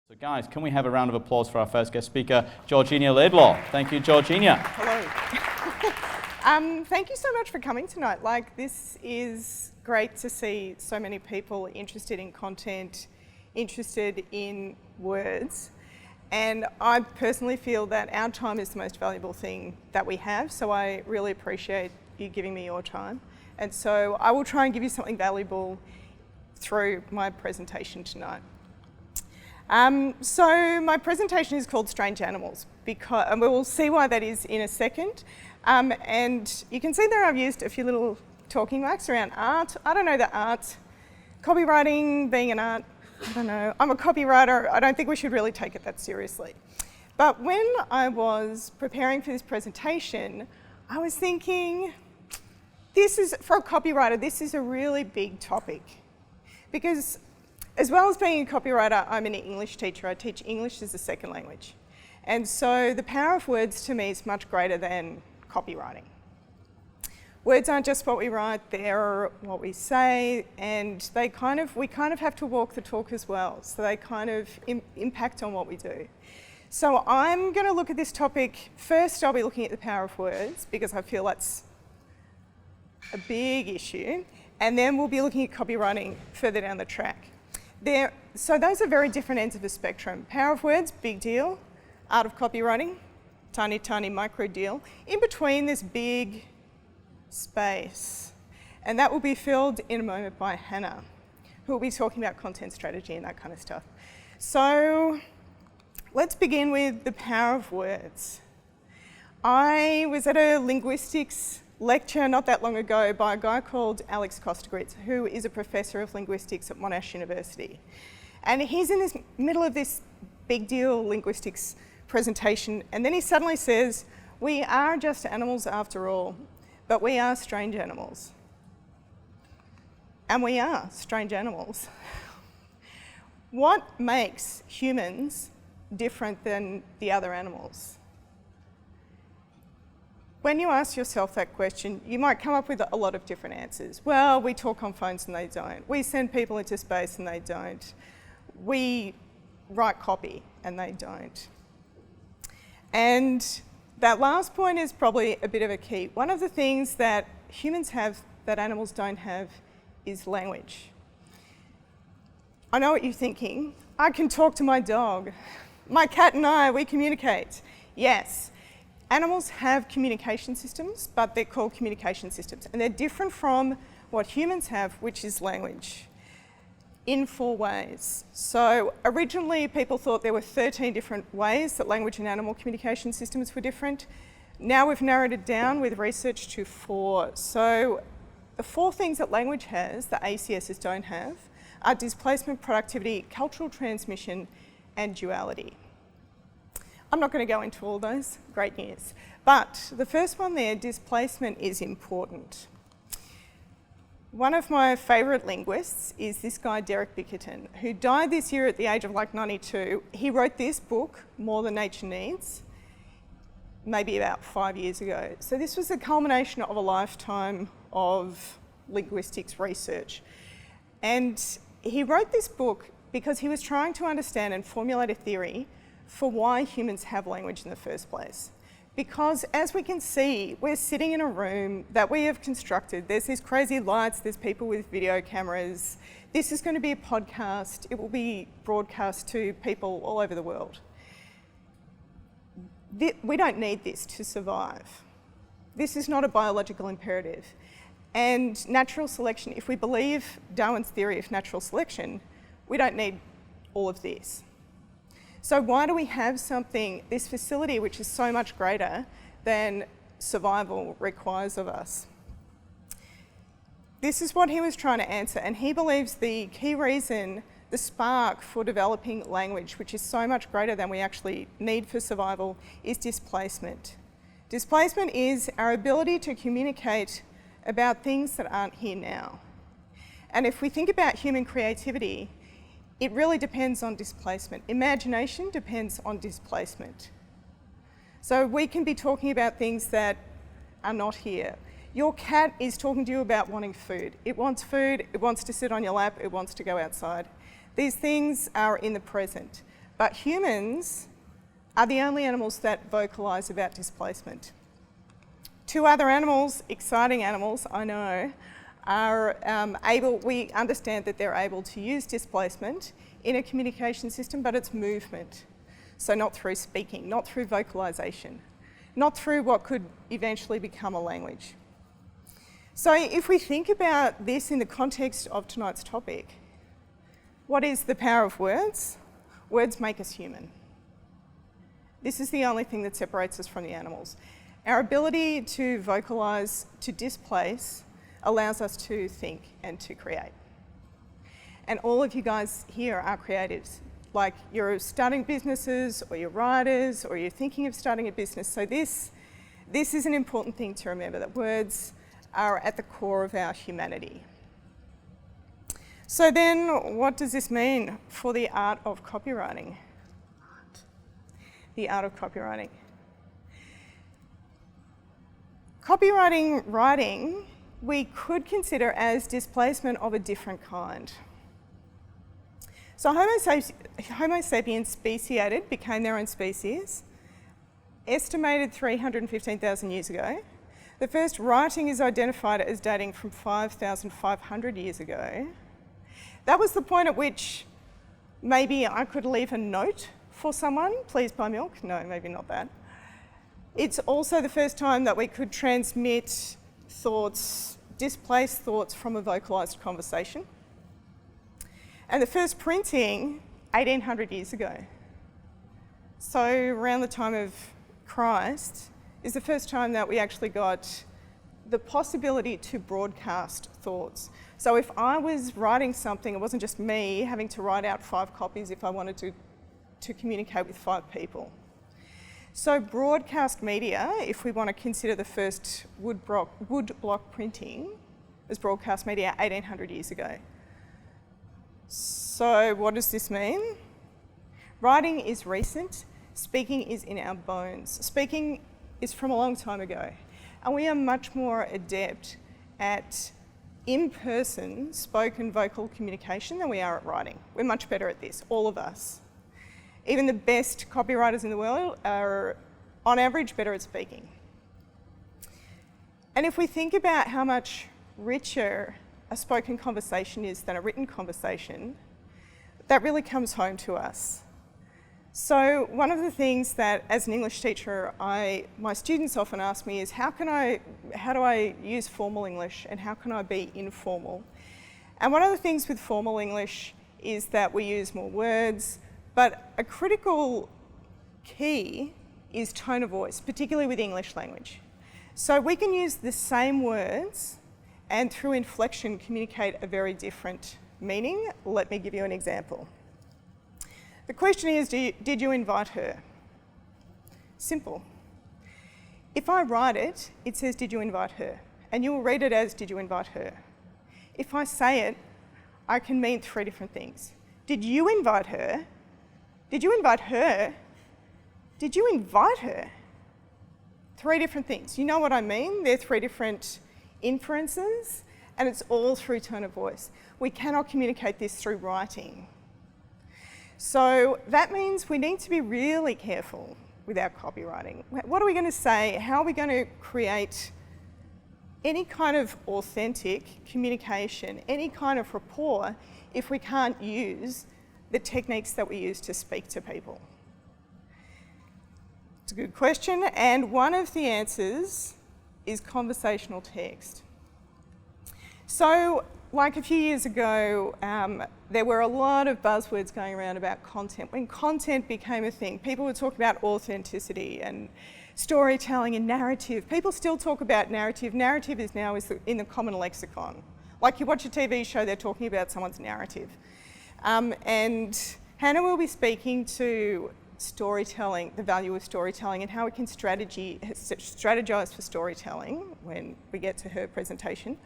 So guys, can we have a round of applause for our first guest speaker, Georgina Laidlaw. Thank you, Georgina. Hello. Thank you so much for coming tonight. This is great to see so many people interested in content, interested in words. And I personally feel that our time is the most valuable thing that we have, so I really appreciate you giving me your time. And so I will try and give you something valuable through my presentation tonight. So my presentation is called Strange Animals, and we will see why that is in a second. And you can see there I've used a few little talking marks around art. I don't know the art. Copywriting being an art, I don't know. I'm a copywriter. I don't think we should really take it that seriously. But when I was preparing for this presentation, I was thinking, for a copywriter, this is a really big topic. Because as well as being a copywriter, I'm an English teacher. I teach English as a second language. And so the power of words to me is much greater than copywriting. Words aren't just what we write, they're what we say, and we kind of have to walk the talk as well. So they kind of impact on what we do. So I'm going to look at this topic. First, I'll be looking at the power of words, because I feel that's a big issue. And then we'll be looking at copywriting further down the track. So those are very different ends of the spectrum. Power of words, big deal. Art of copywriting, tiny, tiny micro deal. In between, this big space. And that will be filled in a moment by Hannah, who will be talking about content strategy and that kind of stuff. So let's begin with the power of words. I was at a linguistics lecture not that long ago by a guy called Alex Kostagritz, who is a professor of linguistics at Monash University. And he's in the middle of this big deal linguistics presentation, and then he suddenly says, "We are just animals after all, but we are strange animals." And we are strange animals. What makes humans different than the other animals? When you ask yourself that question, you might come up with a lot of different answers. Well, we talk on phones and they don't. We send people into space and they don't. We write copy and they don't. And that last point is probably a bit of a key. One of the things that humans have that animals don't have is language. I know what you're thinking. I can talk to my dog. My cat and I, we communicate. Yes. Animals have communication systems, but they're called communication systems. And they're different from what humans have, which is language, in 4 ways. So originally, people thought there were 13 different ways that language and animal communication systems were different. Now we've narrowed it down with research to 4. So the 4 things that language has that ACSs don't have are displacement, productivity, cultural transmission, and duality. I'm not going to go into all those, great news. But the first one there, displacement, is important. One of my favourite linguists is this guy, Derek Bickerton, who died this year at the age of 92. He wrote this book, More Than Nature Needs, maybe about 5 years ago. So this was the culmination of a lifetime of linguistics research. And he wrote this book because he was trying to understand and formulate a theory for why humans have language in the first place. Because as we can see, we're sitting in a room that we have constructed. There's these crazy lights, there's people with video cameras. This is going to be a podcast. It will be broadcast to people all over the world. We don't need this to survive. This is not a biological imperative. And natural selection, if we believe Darwin's theory of natural selection, we don't need all of this. So why do we have this facility which is so much greater than survival requires of us? This is what he was trying to answer, and he believes the key reason, the spark for developing language, which is so much greater than we actually need for survival, is displacement. Displacement is our ability to communicate about things that aren't here now. And if we think about human creativity, it really depends on displacement. Imagination depends on displacement. So we can be talking about things that are not here. Your cat is talking to you about wanting food. It wants food, it wants to sit on your lap, it wants to go outside. These things are in the present. But humans are the only animals that vocalise about displacement. Two other animals, exciting animals, I know, are we understand that they're able to use displacement in a communication system, but it's movement. So not through speaking, not through vocalisation, not through what could eventually become a language. So if we think about this in the context of tonight's topic, what is the power of words? Words make us human. This is the only thing that separates us from the animals. Our ability to vocalise, to displace, allows us to think and to create. And all of you guys here are creatives. Like, you're starting businesses, or you're writers, or you're thinking of starting a business. So this is an important thing to remember, that words are at the core of our humanity. So then, what does this mean for the art of copywriting? The art of copywriting. Copywriting writing we could consider as displacement of a different kind. So Homo sapiens speciated, became their own species, estimated 315,000 years ago. The first writing is identified as dating from 5,500 years ago. That was the point at which maybe I could leave a note for someone, please buy milk. No, maybe not that. It's also the first time that we could transmit thoughts, displace thoughts from a vocalised conversation. And the first printing, 1800 years ago. So around the time of Christ is the first time that we actually got the possibility to broadcast thoughts. So if I was writing something, it wasn't just me having to write out 5 copies if I wanted to communicate with 5 people. So broadcast media, if we want to consider the first wood block printing as broadcast media 1800 years ago. So what does this mean? Writing is recent, speaking is in our bones. Speaking is from a long time ago, and we are much more adept at in-person spoken vocal communication than we are at writing. We're much better at this, all of us. Even the best copywriters in the world are, on average, better at speaking. And if we think about how much richer a spoken conversation is than a written conversation, that really comes home to us. So one of the things that, as an English teacher, my students often ask me is, how do I use formal English and how can I be informal? And one of the things with formal English is that we use more words, but a critical key is tone of voice, particularly with English language. So we can use the same words and through inflection communicate a very different meaning. Let me give you an example. The question is, did you invite her? Simple. If I write it, it says, did you invite her? And you will read it as, did you invite her? If I say it, I can mean 3 different things. Did you invite her? Did you invite her? Did you invite her? 3 different things. You know what I mean? They're 3 different inferences, and it's all through tone of voice. We cannot communicate this through writing. So that means we need to be really careful with our copywriting. What are we going to say? How are we going to create any kind of authentic communication, any kind of rapport, if we can't use the techniques that we use to speak to people? It's a good question, and one of the answers is conversational text. So, like a few years ago, there were a lot of buzzwords going around about content. When content became a thing, people were talking about authenticity and storytelling and narrative. People still talk about narrative. Narrative is now in the common lexicon. Like, you watch a TV show, they're talking about someone's narrative. And Hannah will be speaking to storytelling, the value of storytelling, and how we can strategize for storytelling when we get to her presentation.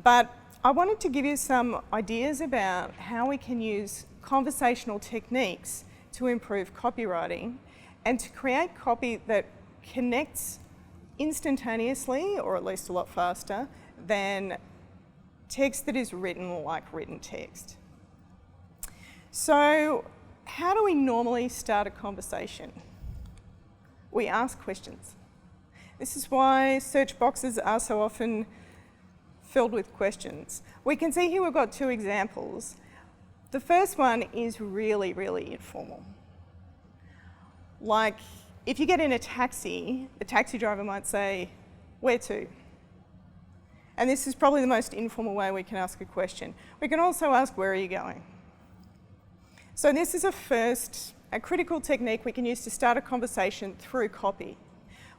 But I wanted to give you some ideas about how we can use conversational techniques to improve copywriting and to create copy that connects instantaneously, or at least a lot faster, than text that is written like written text. So how do we normally start a conversation? We ask questions. This is why search boxes are so often filled with questions. We can see here we've got two examples. The first one is really, really informal. Like, if you get in a taxi, the taxi driver might say, "Where to?" And this is probably the most informal way we can ask a question. We can also ask, "Where are you going?" So this is a critical technique we can use to start a conversation through copy.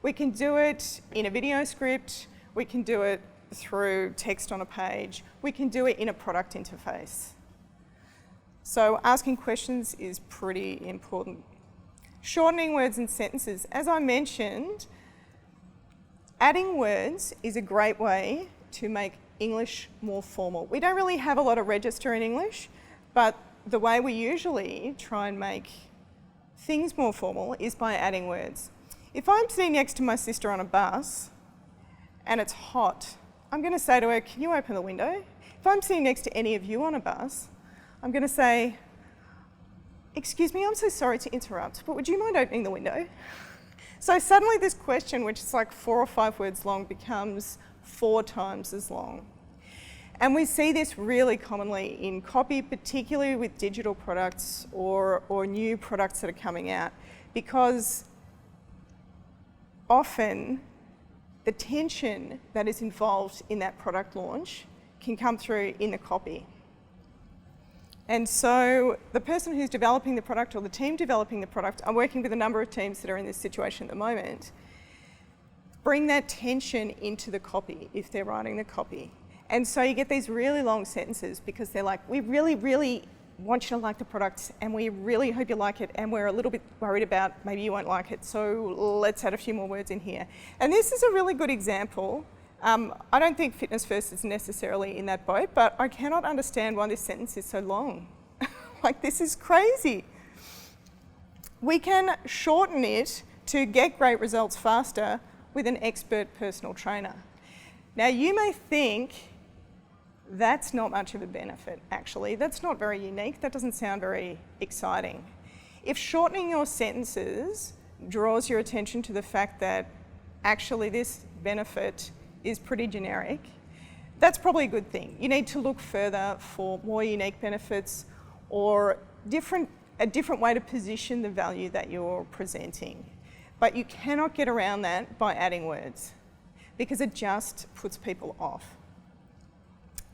We can do it in a video script, we can do it through text on a page, we can do it in a product interface. So asking questions is pretty important. Shortening words and sentences. As I mentioned, adding words is a great way to make English more formal. We don't really have a lot of register in English, but the way we usually try and make things more formal is by adding words. If I'm sitting next to my sister on a bus and it's hot, I'm going to say to her, "Can you open the window?" If I'm sitting next to any of you on a bus, I'm going to say, "Excuse me, I'm so sorry to interrupt, but would you mind opening the window?" So suddenly this question, which is like 4 or 5 words long, becomes 4 times as long. And we see this really commonly in copy, particularly with digital products or new products that are coming out, because often the tension that is involved in that product launch can come through in the copy. And so the person who's developing the product or the team developing the product, I'm working with a number of teams that are in this situation at the moment, bring that tension into the copy if they're writing the copy. And so you get these really long sentences because they're like, "We really, really want you to like the product and we really hope you like it and we're a little bit worried about maybe you won't like it, so let's add a few more words in here." And this is a really good example. I don't think Fitness First is necessarily in that boat, but I cannot understand why this sentence is so long. Like, this is crazy. We can shorten it to get great results faster with an expert personal trainer. Now, you may think that's not much of a benefit, actually. That's not very unique. That doesn't sound very exciting. If shortening your sentences draws your attention to the fact that actually this benefit is pretty generic, that's probably a good thing. You need to look further for more unique benefits or a different way to position the value that you're presenting. But you cannot get around that by adding words because it just puts people off.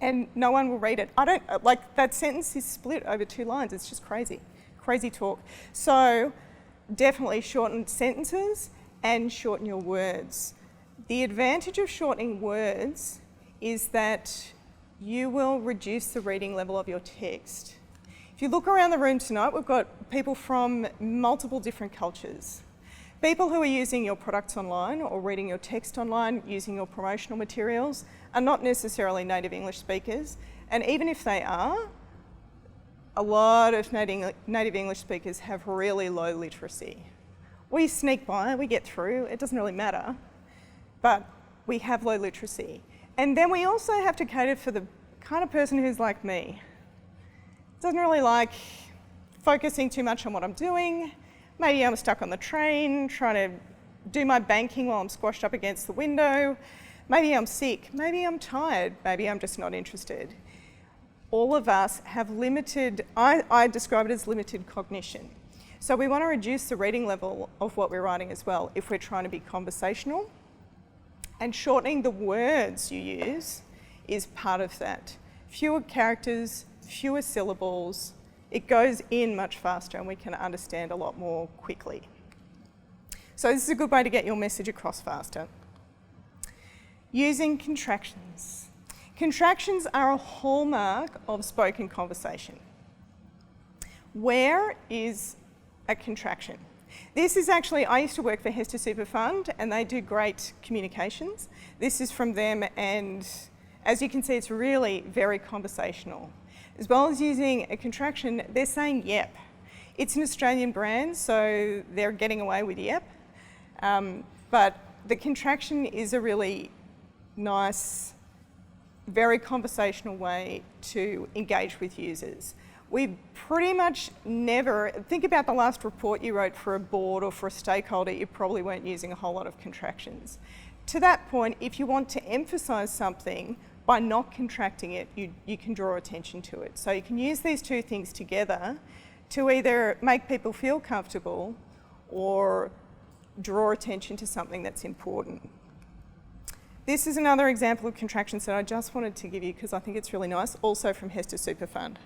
And no one will read it. That sentence is split over 2 lines. It's just crazy, crazy talk. So definitely shorten sentences and shorten your words. The advantage of shortening words is that you will reduce the reading level of your text. If you look around the room tonight, we've got people from multiple different cultures. People who are using your products online or reading your text online, using your promotional materials, are not necessarily native English speakers. And even if they are, a lot of native English speakers have really low literacy. We sneak by, we get through, it doesn't really matter, but we have low literacy. And then we also have to cater for the kind of person who's like me. Doesn't really like focusing too much on what I'm doing. Maybe I'm stuck on the train, trying to do my banking while I'm squashed up against the window. Maybe I'm sick, maybe I'm tired, maybe I'm just not interested. All of us have I describe it as limited cognition. So we want to reduce the reading level of what we're writing as well if we're trying to be conversational. And shortening the words you use is part of that. Fewer characters, fewer syllables, it goes in much faster and we can understand a lot more quickly. So this is a good way to get your message across faster. Using contractions. Contractions are a hallmark of spoken conversation. Where is a contraction? This is actually, I used to work for Hester Super Fund and they do great communications. This is from them and as you can see, it's really very conversational. As well as using a contraction, they're saying yep. It's an Australian brand, so they're getting away with yep. But the contraction is a really nice, very conversational way to engage with users. We pretty much never, think about the last report you wrote for a board or for a stakeholder, you probably weren't using a whole lot of contractions. To that point, if you want to emphasise something, by not contracting it, you can draw attention to it. So you can use these two things together to either make people feel comfortable or draw attention to something that's important. This is another example of contractions that I just wanted to give you because I think it's really nice, also from Hester Superfund.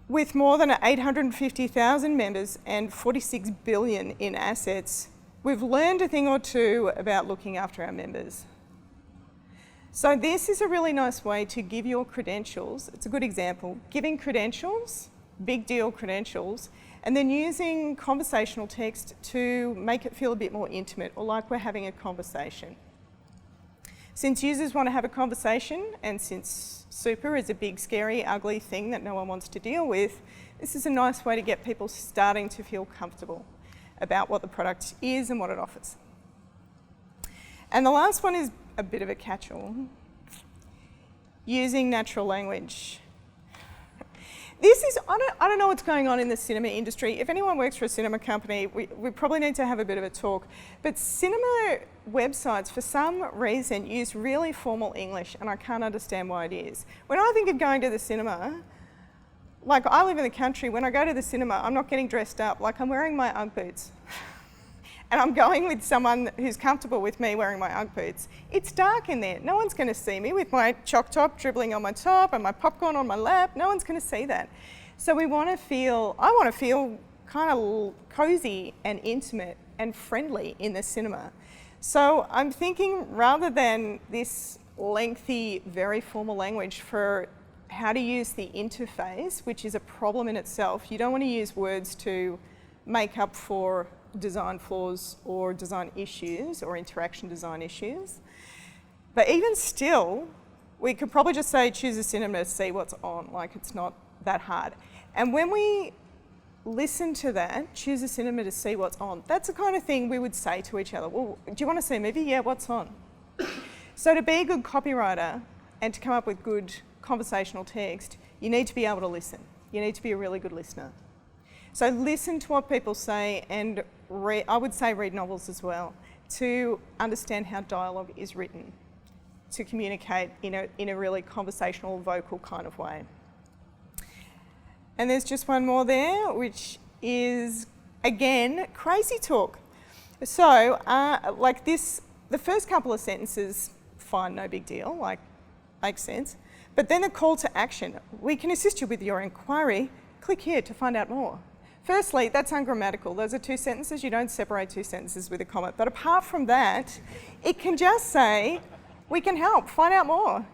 With more than 850,000 members and 46 billion in assets, we've learned a thing or two about looking after our members. So this is a really nice way to give your credentials. It's a good example. Giving credentials, big deal credentials, and then using conversational text to make it feel a bit more intimate or like we're having a conversation. Since users want to have a conversation, and since super is a big, scary, ugly thing that no one wants to deal with, this is a nice way to get people starting to feel comfortable about what the product is and what it offers. And the last one is a bit of a catch-all. Using natural language. This is, I don't know what's going on in the cinema industry. If anyone works for a cinema company, we probably need to have a bit of a talk. But cinema websites, for some reason, use really formal English, and I can't understand why it is. When I think of going to the cinema, like I live in the country, when I go to the cinema, I'm not getting dressed up, like I'm wearing my Ugg boots. And I'm going with someone who's comfortable with me wearing my Ugg boots. It's dark in there. No one's going to see me with my choc top dribbling on my top and my popcorn on my lap. No one's going to see that. So I want to feel kind of cozy and intimate and friendly in the cinema. So I'm thinking rather than this lengthy, very formal language for how to use the interface, which is a problem in itself, you don't want to use words to make up for design flaws or design issues or interaction design issues. But even still, we could probably just say choose a cinema to see what's on, like it's not that hard. And when we listen to that, choose a cinema to see what's on, that's the kind of thing we would say to each other. Well, do you want to see a movie? Yeah, what's on? So to be a good copywriter and to come up with good conversational text, you need to be able to listen. You need to be a really good listener. So listen to what people say, and I would say read novels as well, to understand how dialogue is written, to communicate in a really conversational, vocal kind of way. And there's just one more there, which is, again, crazy talk. So, like this, the first couple of sentences, fine, no big deal, like, makes sense. But then the call to action, we can assist you with your inquiry, click here to find out more. Firstly, that's ungrammatical. Those are two sentences. You don't separate two sentences with a comma. But apart from that, it can just say, we can help, find out more.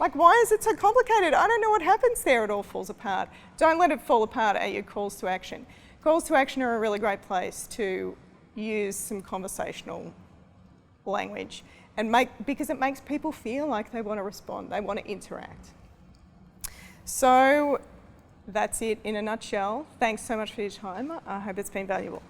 Like, why is it so complicated? I don't know what happens there. It all falls apart. Don't let it fall apart at your calls to action. Calls to action are a really great place to use some conversational language because it makes people feel like they want to respond, they want to interact. So that's it in a nutshell. Thanks so much for your time. I hope it's been valuable.